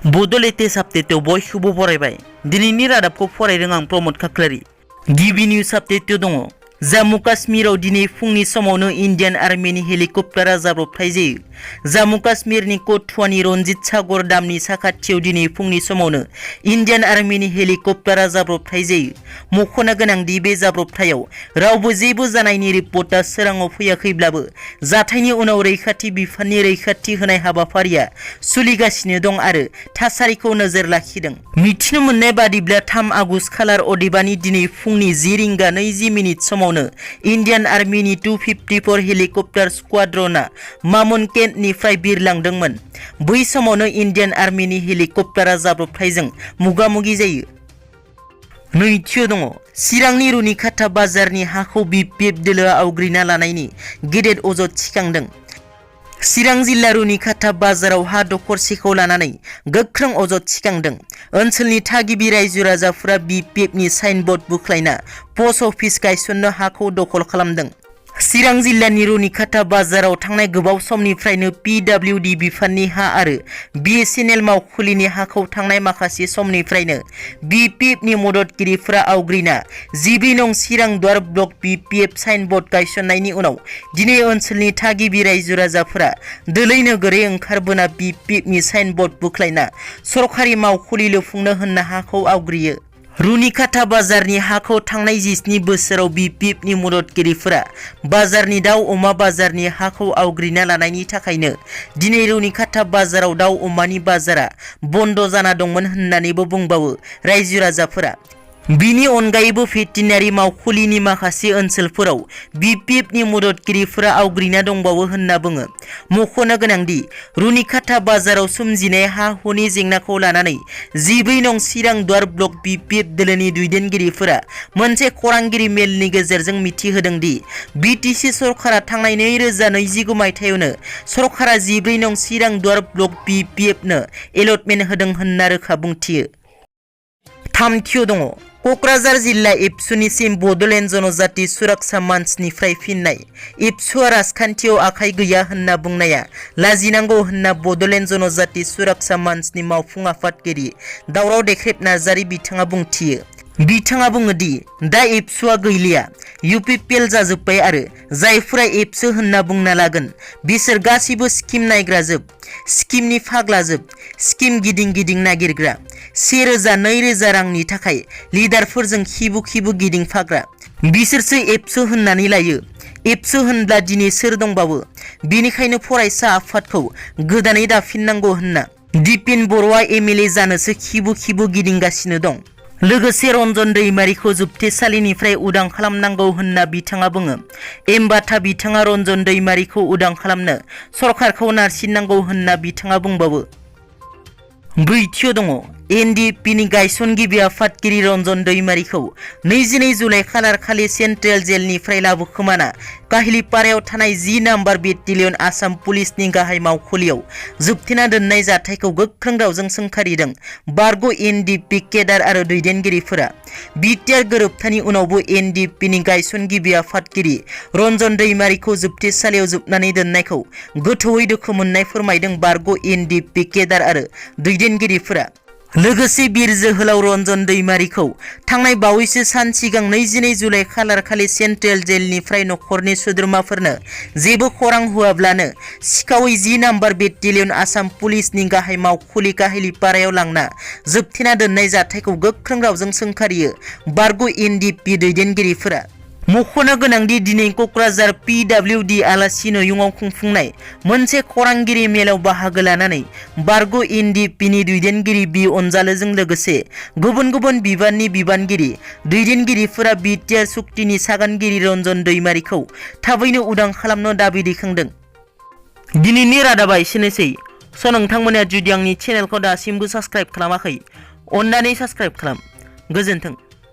बड' लेटेस्ट आपडेटआव बयखौबो बरायबाय। दिनैनि रादाबखौ फरायदों आं प्रमद खाख्लारि। गिबि निउज आपडेटआव दङ। जम्मु काश्मीराव दिनै फुंनि समावनो इन्डियान आर्मिनि हेलिकप्टारा जाब्रबथाय जायो। जम्मु काश्मीरनि कठुआनि रन्जित सागर दामनि साखाथियाव दिनै फुंनि समावनो इन्डियान आर्मिनि हेलिकप्टारा जाब्रबथाय जायो। मख'नो गोनांदि बे जाब्रबथायाव रावबो जेबो जानायनि रिपर्टआ सोराङाव फैयाखैब्लाबो जाथायनि उनाव रैखाथि बिफाननि रैखाथि होनाय हाबाफारिया सोलिगासिनो दं आरो थासारिखौ नोजोर लाखिदों। मिथिनो मोननाय बादिब्ला 3 आगस्ट खालार अदेबानि दिनै फुंनि 10:20 समावनो इन्डियान आर्मिनि 254 हेलिकप्टार स्क्वाड्रना मामुन केन्टनिफ्राय बिरलांदोंमोन। बै समावनो इन्डियान आर्मिनि हेलिकप्टारा जाब्रबथायजों मोगा-मोगि जायो। नैथियाव दङ। चिरांनि रुनिखाता बाजारनि हाखौ BPF दोलोआ आवग्रिना लानायनि गेदेर अजद थिखांदों। चिरां जिल्ला रुनिखाता बाजाराव हा दखरसेखौ लानानै गोख्रों अजद थिखांदों। ओनसोलनि थागिबि रायजो राजाफोरा BPFनि साइनबोर्ड बोख्लायना पस्ट अफिस गायसननो हाखौ दखल खालामदों। चिरां जिल्लानि रुनिखाता बाजाराव थांनाय गोबाव समनिफ्रायनो PWD बिफाननि हा आरो BSNL मावखुलिनि हाखौ थांनाय माखासे समनिफ्रायनो BPFनि मददगिरिफोरा आवग्रिना 12 नं चिरां दुवार ब्लक BPF साइनबोर्ड गायसननायनि उनाव दिनै ओनसोलनि थागिबि रायजो राजाफोरा दोलै नोगोरै ओंखारबोना BPFनि साइनबोर्ड बोख्लायना सरखारि मावखुलि लुफुंनो होनना हाखौ आवग्रियो। रुनिखाता बाजारनि हाखौ थांनाय 17 बोसोराव BPFनि मददगिरिफोरा बाजारनि दाउ अमा बाजारनि हाखौ आवग्रिना लानायनि थाखायनो दिनै रुनिखाता बाजाराव दाउ अमानि बाजारा बन्द जाना दंमोन होननानैबो बुंबावो रायजो राजाफोरा। बिनि अनगायैबो भेटेरिनारि मावखुलिनि माखासे ओनसोलफोराव BPFनि मददगिरिफोरा आवग्रिना दंबावो होनना बुङो। मख'नो गोनांदि रुनिखाता बाजाराव सोमजिनाय हा-हुनि जेंनाखौ लानानै 12 नं चिरां दुवार ब्लक BPF दोलोनि दैदेनगिरिफोरा मोनसे खौरांगिरि मेलनि गेजेरजों मिथिहोदों दि BTC सरकारा थांनाय 2029 मायथाइयावनो सरकारा 14 नं चिरां दुवार ब्लक BPFनो एलटमेन्ट होदों होनना रोखा बुंथियो। थामथियाव दङ। कक्राझार जिल्ला एबसुनिसिम बड'लेण्ड जनजाति सुरक्षा मन्चनिफ्राय फिननाय। एबसुआ राजखान्थियाव आखाइ गैया होनना बुंनाया लाजिनांगौ होनना बड'लेण्ड जनजाति सुरक्षा मन्चनि मावफुं आफादगिरि दावराव देख्रेब नार्जारि बिथाङा बुंथियो। बिथाङा बुङो दि दा एबसुआ गैलिया, UPPL जाजोब्बाय आरो जायफोरा एबसु होनना बुंना लागोन बिसोर गासिबो स्किम नायग्राजोब, स्किमनि फाग्लाजोब, स्किम गिदिं गिदिं नागिरग्रा, 1000-2000 रांनि थाखाय लिडारफोरजों खिबु गिदिंफाग्रा बिसोरसो एबसु होननानै लायो। एबसु होनब्ला दिनै सोर दंबावो? बेनिखायनो फरायसा आफादखौ गोदानै दाफिननांगौ होनना दिपेन बर'आ MLA जानोसो खिबु गिदिंगासिनो दं। लोगोसे रन्जन दैमारिखौ जोबथेसालिनिफ्राय उदां खालामनांगौ होनना बिथाङा बुङो। एमबाथा बिथाङा रन्जन दैमारिखौ उदां खालामनो सरकारखौ नारसिननांगौ होनना बिथाङा बुंबावो। ब्रैथियाव दङ। NDPनि गायसनगिरि आफादगिरि रन्जन दैमारिखौ 22 जुलाइ खालार खालि सेन्ट्रेल जेलनिफ्राय लाबोखोमाना काहिलिपारायाव थानाय 10 नाम्बार बेटेलियन आसाम पुलिसनि गाहाय मावखुलियाव जोबथेना दोननाय जाथायखौ गोख्रों रावजों सोंखारिदों बारग' NDP केडार आरो दैदेनगिरिफोरा। BTR गोरोबथानि उनावबो NDPनि गायसनगिरि आफादगिरि रन्जन दैमारिखौ जोबथेसालियाव जोबनानै दोननायखौ गोथौयै दुखु मोननाय फोरमायदों बारग' NDP केडार आरो दैदेनगिरिफोरा। लोगोसे बिर जोहोलाव रन्जन दैमारिखौ थांनाय बावैसो सान सिगां 22 जुलाइ खालार खालि सेन्ट्रेल जेलनिफ्राय नखरनि सोद्रोमाफोरनो जेबो खौरां होआब्लानो सिखावै 10 नाम्बार बेटेलियन आसाम पुलिसनि गाहाय मावखुलि काहिलिपारायाव लांना जोबथेना दोननाय जाथायखौ गोख्रों रावजों सोंखारियो बारग' NDP दैदेनगिरिफोरा। मख'नो गोनांदि दिनै कक्राझार PWD आलासि नयुङाव खुंफुंनाय मोनसे खौरांगिरि मेलाव बाहागो लानानै बारग' NDPनि दैदेनगिरि बि अनजालुजों लोगोसे गुबुन बिबाननि बिबानगिरि दैदेनगिरिफोरा BTR सुक्तिनि सागानगिरि रन्जन दैमारिखौ थाबैनो उदां खालामनो दाबि दैखांदों। दिनैनि रादाबा एसेनोसै। नोंथांमोना जुदि आंनि चेनेलखौ दासिमबो साबस्क्राइब खालामाखै अन्नानै साबस्क्राइब खालाम। गोजोन्थों।